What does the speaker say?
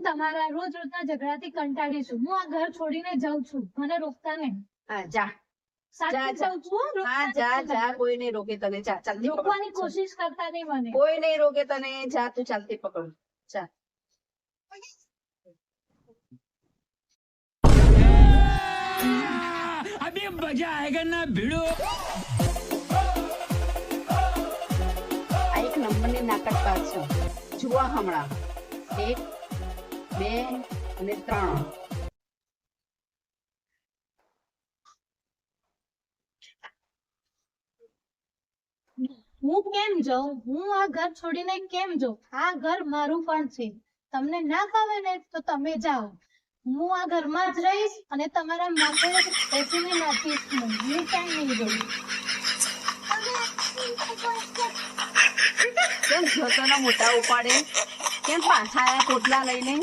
તમારા રોજ રોજના ઝઘડાથી કંટાળી છું. હું આ ઘર છોડીને જાઉં છું. મને રોકતા નહીં. હા જા સાચું જાઉં છું. હા જા જા કોઈ નહીં રોકે તને જા ચાલતી રોકવાની કોશિશ કરતા નહીં મને. કોઈ નહીં રોકે તને જા તું ચાલતી પકડ જા अभी मजा आएगा ना भिड़ो। આ એક નંબરની નાટકકાર છે જુઓ હમણાં 1 2 અને 3 હું કેમ જાઉં? હું આ ઘર છોડીને કેમ જાઉં? આ ઘર મારું પણ છે. તમને ના ફાવે ને તો તમે જાઓ. હું આ ઘરમાં જ રહીશ અને તમારા માથે બેસીને નાચીશ. હું ક્યાંય નહીં જઉં. કેમ જોતોનો મોટા ઉપાડે કેમ પાછા આયા પોટલા લઈને